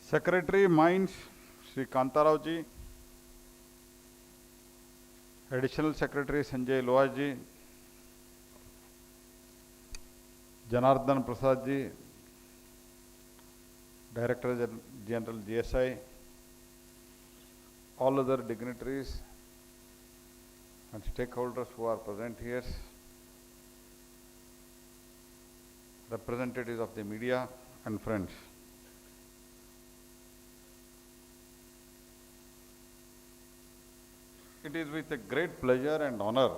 Secretary Mines, Sri Kantarao ji, Additional Secretary Sanjay Loha ji, Janardhan Prasad ji, Director General GSI, all other dignitaries and stakeholders who are present here, representatives of the media and friends. It is with a great pleasure and honor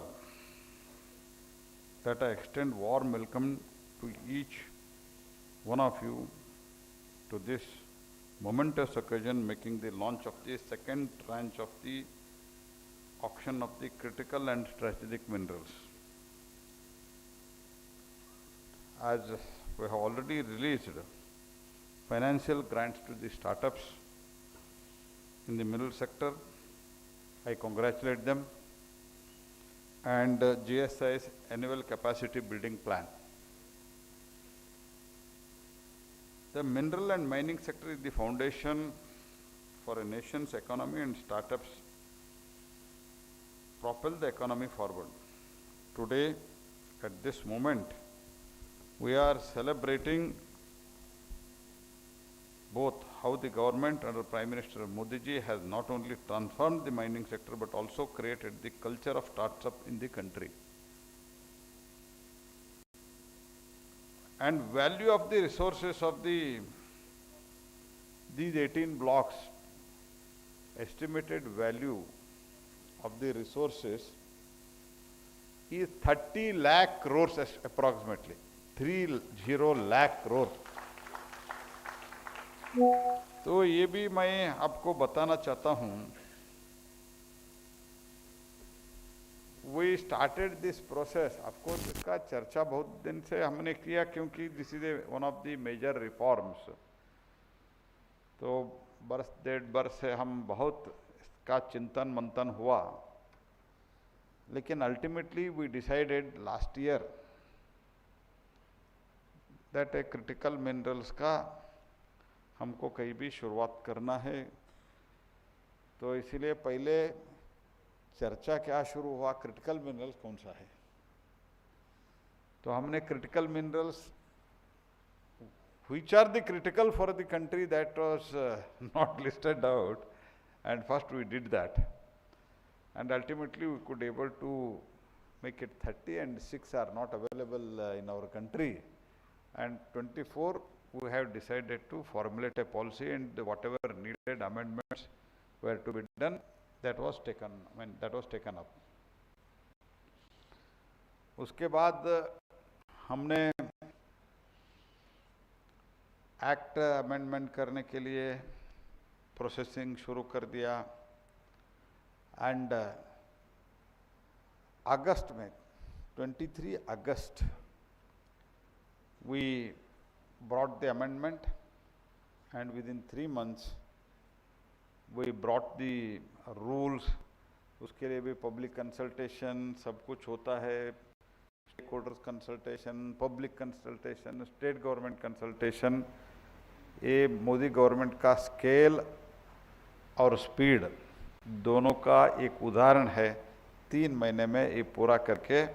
that I extend warm welcome to each one of you to this momentous occasion, making the launch of the second tranche of the auction of the critical and strategic minerals. As we have already released financial grants to the startups in the mineral sector, I congratulate them, and GSI's annual capacity building plan. The mineral and mining sector is the foundation for a nation's economy, and startups propel the economy forward. Today, at this moment, we are celebrating both how the government under Prime Minister Modi ji has not only transformed the mining sector but also created the culture of startup in the country. And value of the resources of these 18 blocks, estimated value of the resources is 30 lakh crores approximately, 30 lakh crores. तो ये भी मैं आपको बताना चाहता हूँ, we started this process. Of course, इसका चर्चा बहुत दिन से हमने किया क्योंकि this is one of the major reforms. तो बरस डेढ़ बरस से हम बहुत इसका चिंतन मंथन हुआ, लेकिन ultimately we decided last year that a critical minerals का हमको कहीं भी शुरुआत करना है. तो इसीलिए पहले चर्चा क्या शुरू हुआ, क्रिटिकल मिनरल्स कौन सा है. तो हमने critical minerals which are the critical for the country, that was not listed out, and first we did that, and ultimately we could able to make it 30, and 6 are not available in our country, and 24 we have decided to formulate a policy, and whatever needed amendments were to be done, that was taken up. उसके बाद हमने act amendment करने के लिए processing शुरू कर दिया, and August में 23 अगस्त we brought the amendment, and within 3 months we brought the rules. उसके लिए भी पब्लिक कंसल्टेशन सब कुछ होता है, stakeholders consultation, public consultation, state government consultation. ये मोदी गवर्नमेंट का स्केल और स्पीड दोनों का एक उदाहरण है. 3 महीने में ये पूरा करके,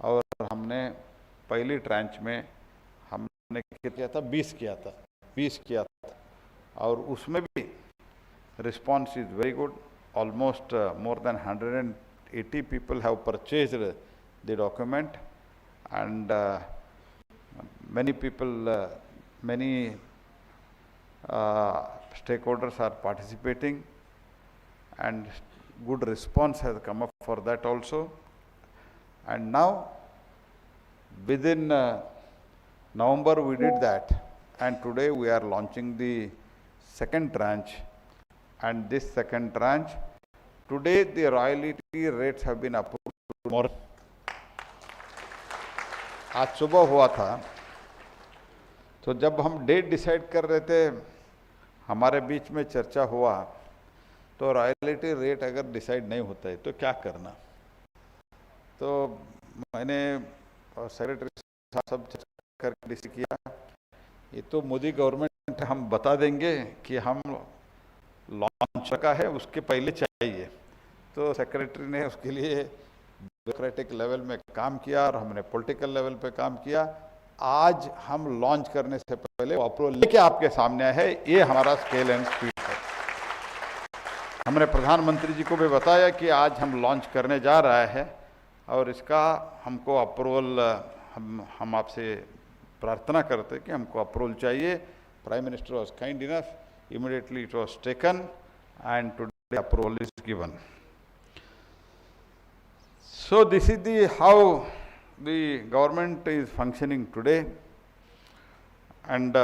और हमने पहली ट्रांच में हमने किया था 20 किया था, और उसमें भी response is very good. Almost more than 180 people have purchased the document, and many people, many stakeholders are participating, and good response has come up for that also. And now within November we did that, and today we are launching the second tranche. And this second tranche, today the royalty rates have been approved more. आज सुबह हुआ था, तो जब हम date decide कर रहे थे, हमारे बीच में चर्चा हुआ, तो रॉयल्टी रेट अगर डिसाइड नहीं होता है तो क्या करना. तो मैंने सेक्रेटरी साहब सब चर्चा करके डिसाइड किया, ये तो मोदी गवर्नमेंट अमेंडमेंट हम बता देंगे कि हम लॉन्च का है, उसके पहले चाहिए। तो सेक्रेटरी ने उसके लिए ब्यूरोक्रेटिक लेवल में काम किया और हमने पॉलिटिकल लेवल पे काम किया। आज हम लॉन्च करने से पहले वो अप्रूवल लेके आपके सामने है। ये हमारा स्केल एंड स्पीड है। हमने प्रधानमंत्री जी को भी बताया कि आज हम लॉन्च करने जा रहा है और इसका हमको अप्रूवल हम आपसे प्रार्थना करते कि हमको अप्रूवल चाहिए। Prime minister was kind enough, immediately it was taken and today approval is given. So this is the how the government is functioning today, and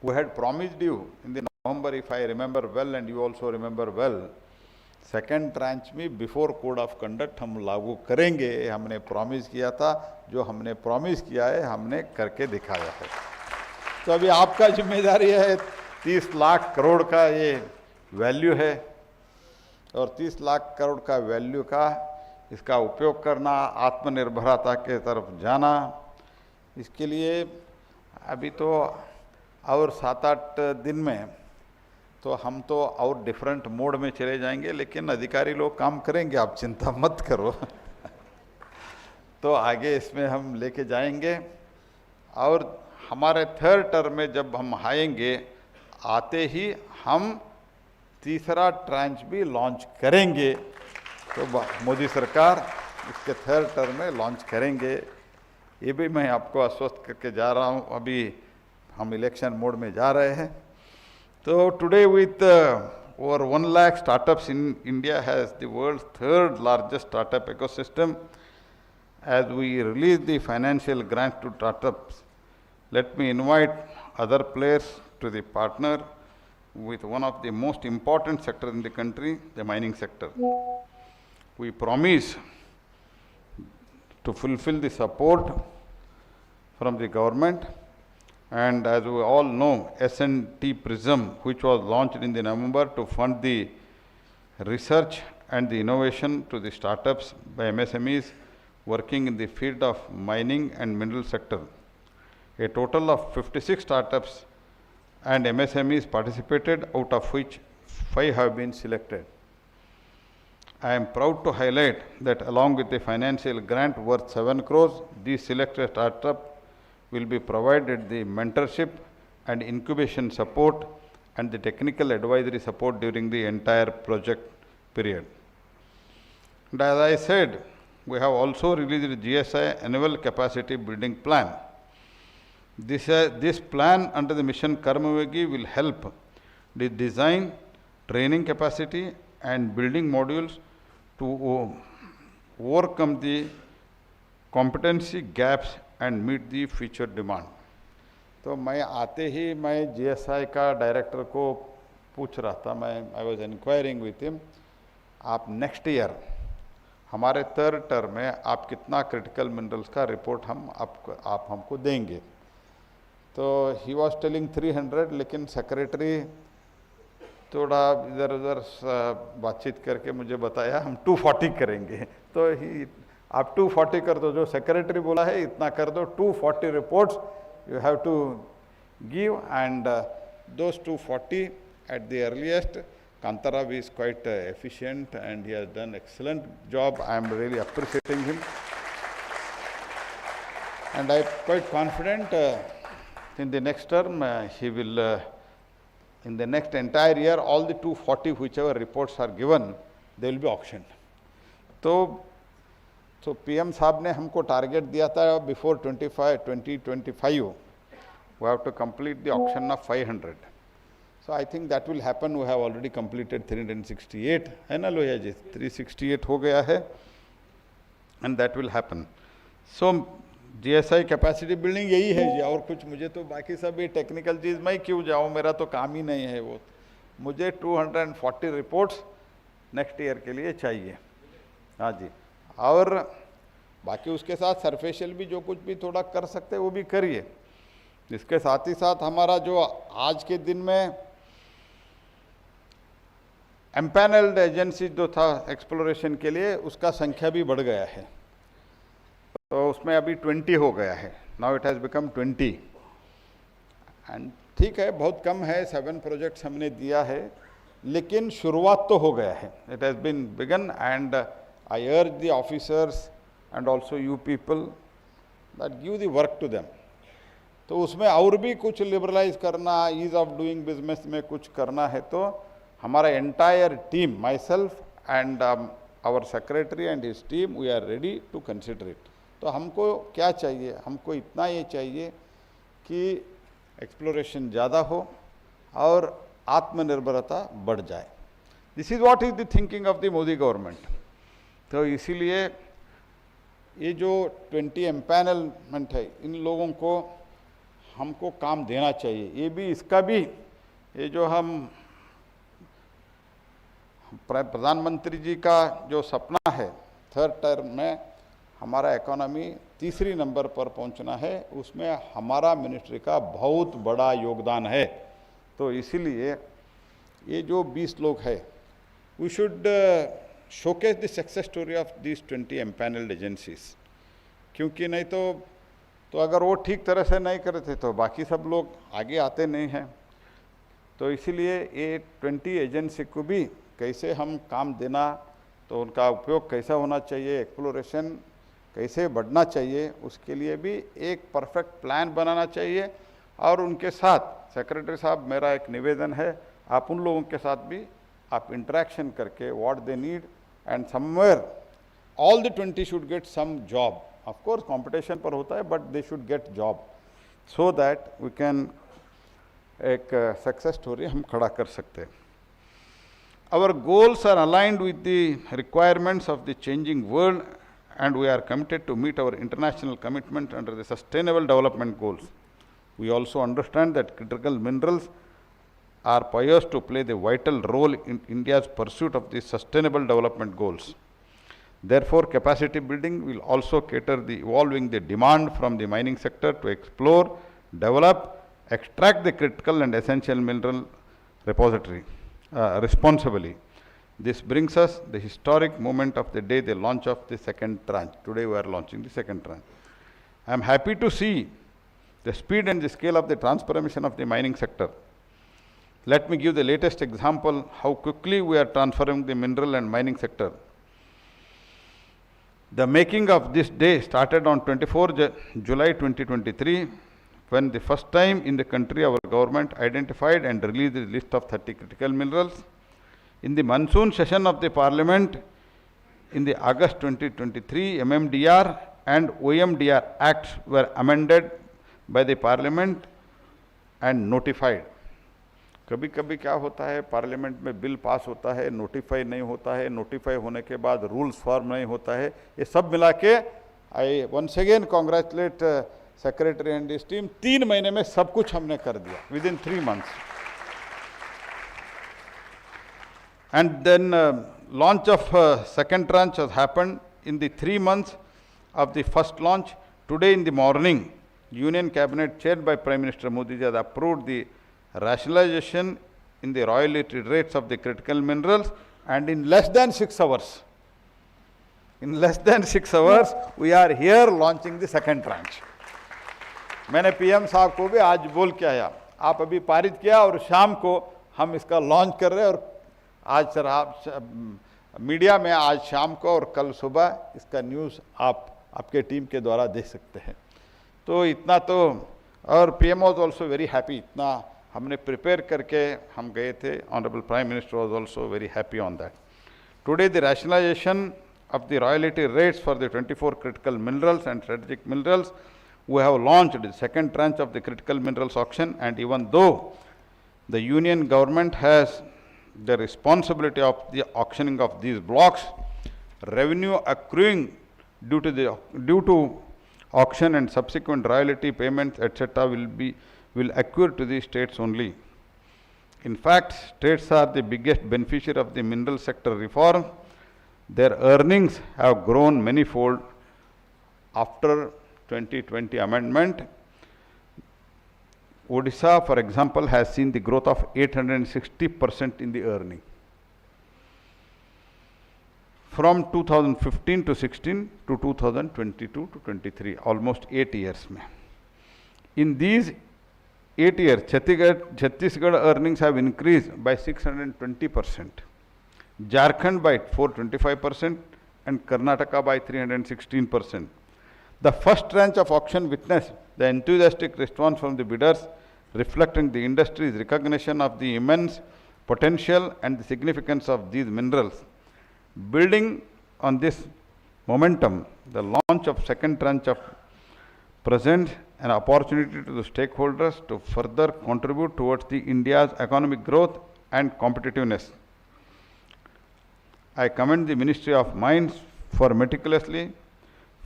we had promised you in the November, if I remember well and you also remember well, second tranche में before code of conduct हम लागू करेंगे। हमने promise किया था, जो हमने promise किया है हमने करके दिखाया है। तो अभी आपका जिम्मेदारी है। 30 लाख करोड़ का ये वैल्यू है और 30 लाख करोड़ का वैल्यू का इसका उपयोग करना, आत्मनिर्भरता के तरफ जाना। इसके लिए अभी तो और 7-8 दिन में तो हम तो और डिफरेंट मोड में चले जाएंगे, लेकिन अधिकारी लोग काम करेंगे, आप चिंता मत करो। तो आगे इसमें हम लेके जाएंगे और हमारे थर्ड टर्म में जब हम आएंगे, आते ही हम तीसरा ट्रांच भी लॉन्च करेंगे। तो मोदी सरकार इसके थर्ड टर्म में लॉन्च करेंगे। ये भी मैं आपको आश्वस्त करके जा रहा हूँ। अभी हम इलेक्शन मोड में जा रहे हैं। तो today with over 1 lakh startups in India has the world's third largest startup ecosystem. As we release the financial grant to startups, let me invite other players to the partner with one of the most important sector in the country, the mining sector. We promise to fulfill the support from the government, and as we all know, S&T Prism, which was launched in the November to fund the research and the innovation to the startups by MSMEs working in the field of mining and mineral sector. A total of 56 startups and MSMEs participated, out of which 5 have been selected. I am proud to highlight that along with the financial grant worth 7 crores, these selected startups will be provided the mentorship and incubation support and the technical advisory support during the entire project period. And as I said, we have also released the GSI annual capacity building plan. This plan under the mission Karmavagi will help the design, training capacity and building modules to overcome the competency gaps and meet the future demand. तो मैं आते ही मैं GSI का director को पूछ रहा था, I was enquiring with him, आप नेक्स्ट ईयर हमारे थर्ड टर्म में आप कितना क्रिटिकल मिनरल्स का रिपोर्ट आप हमको देंगे। तो ही वॉज टेलिंग 300, लेकिन सेक्रेटरी थोड़ा इधर उधर बातचीत करके मुझे बताया हम 240 करेंगे। तो ही आप 240 कर दो, जो सेक्रेटरी बोला है इतना कर दो। 240 reports you have to give, and those 240 at the earliest. Kantarav is quite efficient and he has done excellent job. I am really appreciating him, and I am quite confident in the next term he will in the next entire year all the 240 whichever reports are given, they will be auctioned. तो PM साहब ने हमको target दिया था before 2025 we have to complete the auction of 500. So I think that will happen. We have already completed 368, है ना लोहिया जी, 368 हो गया है, and that will happen. So GSI capacity building यही है जी, और कुछ मुझे तो बाकी सब ये टेक्निकल चीज़ मैं क्यों जाऊँ, मेरा तो काम ही नहीं है वो। मुझे 240 रिपोर्ट्स नेक्स्ट ईयर के लिए चाहिए। हाँ जी, और बाकी उसके साथ सरफेशियल भी जो कुछ भी थोड़ा कर सकते हैं वो भी करिए। इसके साथ ही साथ हमारा जो आज के दिन में एम्पैनल्ड एजेंसी जो था एक्सप्लोरेशन के लिए, उसका संख्या भी बढ़ गया है। तो उसमें अभी 20 हो गया है, now it has become 20, and ठीक है, बहुत कम है, 7 प्रोजेक्ट्स हमने दिया है, लेकिन शुरुआत तो हो गया है. It has been begun and I urge the officers and also you people that give the work to them. तो उसमें और भी कुछ लिबरलाइज करना, ईज ऑफ डूइंग बिजनेस में कुछ करना है, तो हमारा entire team, myself and our secretary and his team, we are ready to consider it. तो हमको क्या चाहिए? हमको इतना ये चाहिए कि एक्सप्लोरेशन ज़्यादा हो और आत्मनिर्भरता बढ़ जाए. This is what is the thinking of the Modi government. तो इसीलिए ये जो 20 एम्पैनलमेंट है, इन लोगों को हमको काम देना चाहिए. ये भी, इसका भी, ये जो हम प्रधानमंत्री जी का जो सपना है 3rd टर्म में हमारा इकोनॉमी 3री नंबर पर पहुंचना है, उसमें हमारा मिनिस्ट्री का बहुत बड़ा योगदान है. तो इसीलिए ये जो 20 लोग हैं, we should showcase the success story of this 20 empanelled agencies. क्योंकि नहीं तो अगर वो ठीक तरह से नहीं करते तो बाकी सब लोग आगे आते नहीं हैं. तो इसीलिए ये 20 एजेंसी को भी कैसे हम काम देना, तो उनका उपयोग कैसा होना चाहिए, एक्सप्लोरेशन कैसे बढ़ना चाहिए, उसके लिए भी एक परफेक्ट प्लान बनाना चाहिए. और उनके साथ सेक्रेटरी साहब, मेरा एक निवेदन है, आप उन लोगों के साथ भी आप इंटरेक्शन करके what they need, and somewhere all the 20 should get some job. Of course competition पर होता है, but they should get job, so that we can एक सक्सेस स्टोरी हम खड़ा कर सकते हैं. Our goals are aligned with the requirements of the changing world, and we are committed to meet our international commitment under the Sustainable Development Goals. We also understand that critical minerals are poised to play the vital role in India's pursuit of the Sustainable Development Goals. Therefore, capacity building will also cater the evolving the demand from the mining sector to explore, develop, extract the critical and essential mineral repository responsibly. This brings us the historic moment of the day, the launch of the 2nd tranche. Today we are launching the 2nd tranche. I am happy to see the speed and the scale of the transformation of the mining sector. Let me give the latest example how quickly we are transforming the mineral and mining sector. The making of this day started on 24 July 2023, when the first time in the country our government identified and released the list of 30 critical minerals. In the monsoon session of the parliament in the August 2023, MMDR and OMDR acts were amended by the parliament and notified. कभी कभी क्या होता है, parliament में bill pass होता है, notify नहीं होता है, नोटिफाई होने के बाद रूल्स फॉर्म नहीं होता है. ये सब मिला के I once again congratulate secretary and his team. 3 महीने में सब कुछ हमने कर दिया, within 3 months. And then launch of 2nd tranche has happened in the 3 months of the first launch. Today in the morning, Union Cabinet chaired by Prime Minister Modi ji has approved the rationalization in the royalty rates of the critical minerals, and in less than 6 hours, we are here launching the 2nd tranche. मैंने PM साहब को भी आज बोल के आया, आप अभी पारित किया और शाम को हम इसका लॉन्च कर रहे हैं, और आज सर आप मीडिया में आज शाम को और कल सुबह इसका न्यूज़ आप आपके टीम के द्वारा देख सकते हैं. तो इतना तो, और PM was also very happy, इतना हमने प्रिपेयर करके हम गए थे. Honourable prime minister was also very happy on that. Today the rationalisation of the royalty rates for the 24 critical minerals and strategic minerals, we have launched the 2nd tranche of the critical minerals auction, and even though the union government has the responsibility of the auctioning of these blocks, revenue accruing due to auction and subsequent royalty payments etc. will accrue to the states only. In fact, states are the biggest beneficiary of the mineral sector reform. Their earnings have grown manifold after 2020 amendment. Odisha, for example, has seen the growth of 860% in the earning from 2015 to 16 to 2022 to 23, almost 8 years. In these 8 years, Chhattisgarh earnings have increased by 620%, Jharkhand by 425%, and Karnataka by 316%. The first tranche of auction witnessed the enthusiastic response from the bidders, reflecting the industry's recognition of the immense potential and the significance of these minerals. Building on this momentum, the launch of second tranche of presents an opportunity to the stakeholders to further contribute towards the India's economic growth and competitiveness. I commend the Ministry of Mines for meticulously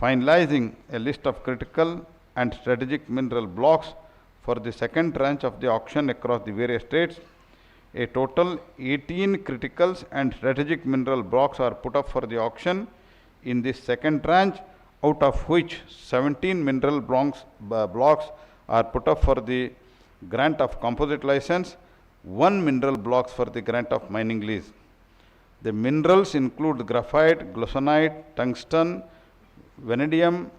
finalizing a list of critical and strategic mineral blocks for the second tranche of the auction across the various states. A total 18 criticals and strategic mineral blocks are put up for the auction in this second tranche, out of which 17 mineral blocks are put up for the grant of composite license, 1 mineral blocks for the grant of mining lease. The minerals include graphite, glauconite, tungsten, vanadium,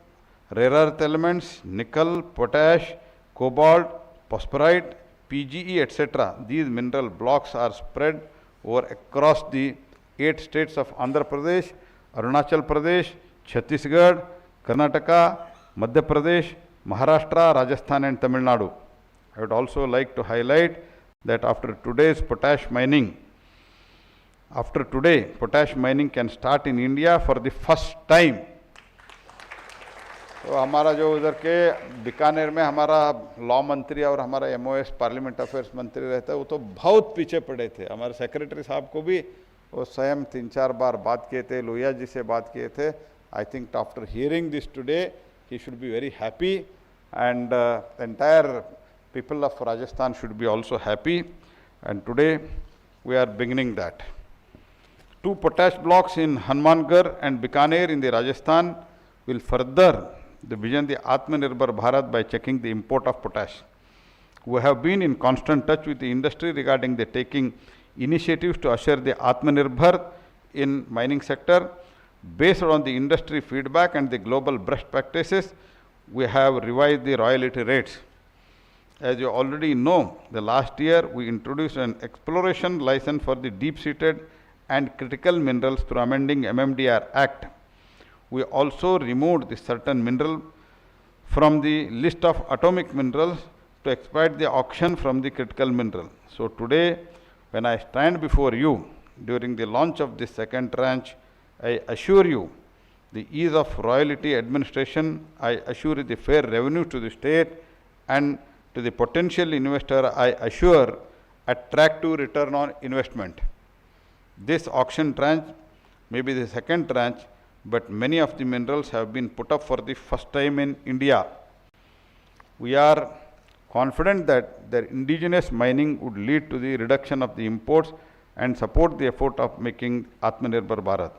rare earth elements, nickel, potash, cobalt, phosphorite, PGE, etc. These mineral blocks are spread over across the 8 states of Andhra Pradesh, Arunachal Pradesh, Chhattisgarh, Karnataka, Madhya Pradesh, Maharashtra, Rajasthan and Tamil Nadu. I would also like to highlight that after today, potash mining can start in India for the first time. तो हमारा जो उधर के बीकानेर में हमारा law मंत्री और हमारा MOS पार्लियामेंट अफेयर्स मंत्री रहता है, वो तो बहुत पीछे पड़े थे. हमारे सेक्रेटरी साहब को भी वो स्वयं 3-4 बार बात किए थे, लोहिया जी से बात किए थे. I think after hearing this today, he should be very happy, and the entire people of Rajasthan should be also happy. And today we are beginning that. 2 potash blocks in Hanumangarh and Bikaner in the Rajasthan will further the vision the Atmanirbhar Bharat by checking the import of potash. We have been in constant touch with the industry regarding the taking initiatives to assure the Atmanirbhar in mining sector. Based on the industry feedback and the global best practices, we have revised the royalty rates. As you already know, the last year we introduced an exploration license for the deep-seated and critical minerals through amending MMDR Act. We also removed the certain mineral from the list of atomic minerals to expedite the auction from the critical mineral. So today, when I stand before you during the launch of this second tranche, I assure you the ease of royalty administration, I assure the fair revenue to the state, and to the potential investor, I assure attractive return on investment. This auction tranche may be the second tranche, but many of the minerals have been put up for the first time in India. We are confident that their indigenous mining would lead to the reduction of the imports and support the effort of making Atmanirbhar Bharat.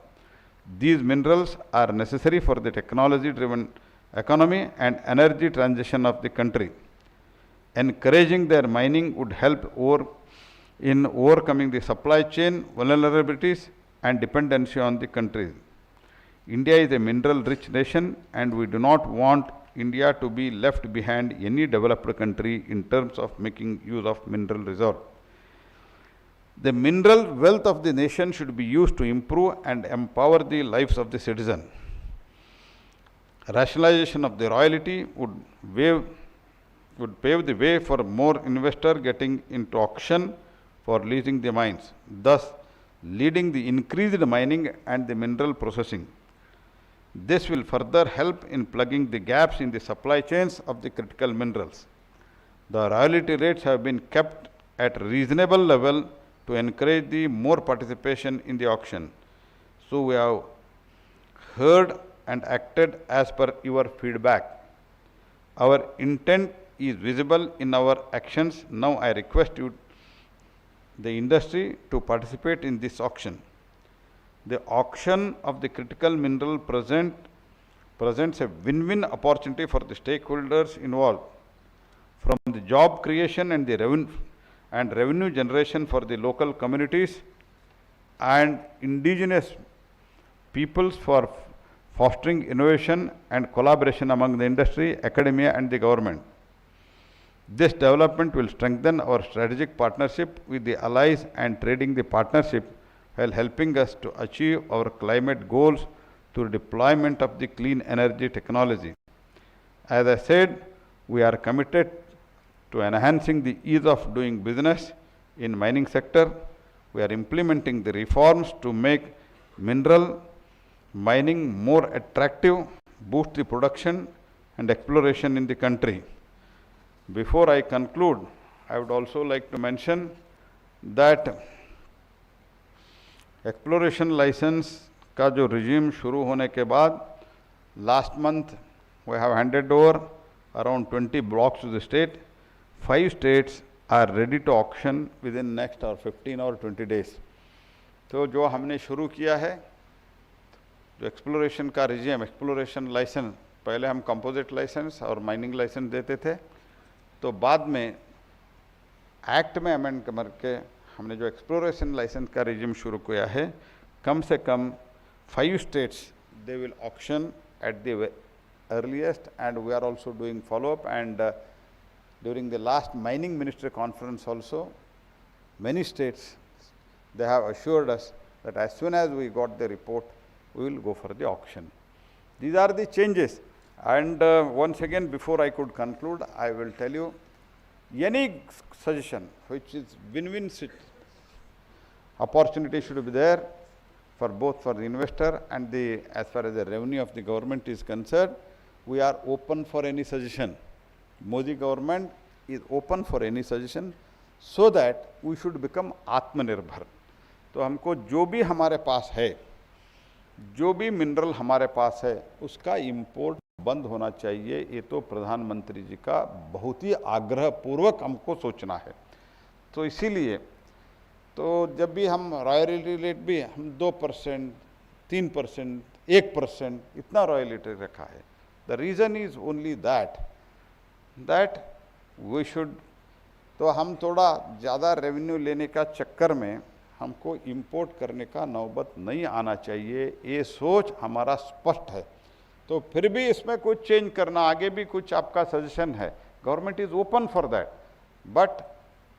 These minerals are necessary for the technology-driven economy and energy transition of the country. Encouraging their mining would help in overcoming the supply chain vulnerabilities and dependency on the country. India is a mineral-rich nation, and we do not want India to be left behind any developed country in terms of making use of mineral reserve. The mineral wealth of the nation should be used to improve and empower the lives of the citizen. Rationalization of the royalty would pave the way for more investors getting into auction for leasing the mines, thus leading the increased mining and the mineral processing. This will further help in plugging the gaps in the supply chains of the critical minerals. The royalty rates have been kept at reasonable level to encourage the more participation in the auction. So we have heard and acted as per your feedback. Our intent is visible in our actions. Now I request you, the industry, to participate in this auction. The auction of the critical mineral presents a win-win opportunity for the stakeholders involved, from the job creation and the revenue generation for the local communities and indigenous peoples, for fostering innovation and collaboration among the industry, academia and the government. This development will strengthen our strategic partnership with the allies and trading the partnership while helping us to achieve our climate goals through deployment of the clean energy technology. As I said, we are committed to enhancing the ease of doing business in mining sector. We are implementing the reforms to make mineral mining more attractive, boost the production and exploration in the country. Before I conclude, I would also like to mention that exploration license का जो regime शुरू होने के बाद last month we have handed over around 20 blocks to the state. 5 states are ready to auction within next or 15 or 20 days. तो जो हमने शुरू किया है, जो एक्सप्लोरेशन का रिजीम, एक्सप्लोरेशन लाइसेंस, पहले हम कंपोजिट लाइसेंस और माइनिंग लाइसेंस देते थे, तो बाद में एक्ट में अमेंड करके हमने जो एक्सप्लोरेशन लाइसेंस का रिजीम शुरू किया है, कम से कम 5 states they will auction at the earliest, and we are also doing follow-up, and during the last mining ministry conference also, many states, they have assured us that as soon as we got the report, we will go for the auction. These are the changes. And once again, before I could conclude, I will tell you, any suggestion which is win-win opportunity should be there for both for the investor and the, as far as the revenue of the government is concerned, we are open for any suggestion. Modi government is open for any suggestion so that we should become आत्मनिर्भर. तो हमको जो भी हमारे पास है, जो भी mineral हमारे पास है, उसका इंपोर्ट बंद होना चाहिए. ये तो प्रधानमंत्री जी का बहुत ही आग्रहपूर्वक हमको सोचना है. तो इसीलिए तो जब भी हम रॉयल्टी रेट भी हम 2%, 3%, 1% इतना रॉयल्टी रखा है. The reason is only that we should, तो हम थोड़ा ज़्यादा रेवेन्यू लेने का चक्कर में हमको इंपोर्ट करने का नौबत नहीं आना चाहिए. ये सोच हमारा स्पष्ट है. तो फिर भी इसमें कुछ चेंज करना, आगे भी कुछ आपका सजेशन है, government is open for that, but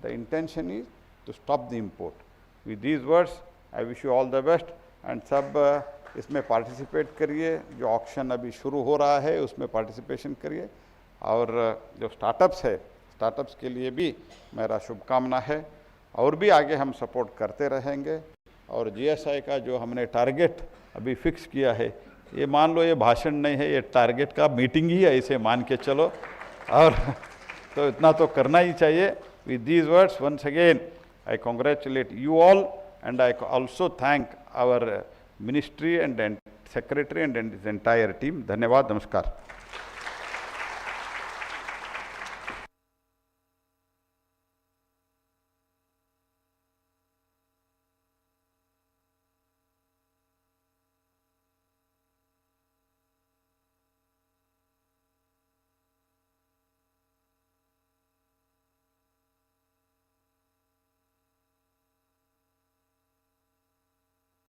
the intention is to stop the import. With these words I wish you all the best, and सब इसमें पार्टिसिपेट करिए. जो ऑक्शन अभी शुरू हो रहा है उसमें पार्टिसिपेशन करिए, और जो स्टार्टअप्स है, स्टार्टअप्स के लिए भी मेरा शुभकामना है, और भी आगे हम सपोर्ट करते रहेंगे. और जीएसआई का जो हमने टारगेट अभी फिक्स किया है, ये मान लो ये भाषण नहीं है, ये टारगेट का मीटिंग ही है, इसे मान के चलो, और तो इतना तो करना ही चाहिए. With these words once again I congratulate you all, and I also thank our ministry and secretary and is entire team. धन्यवाद, नमस्कार.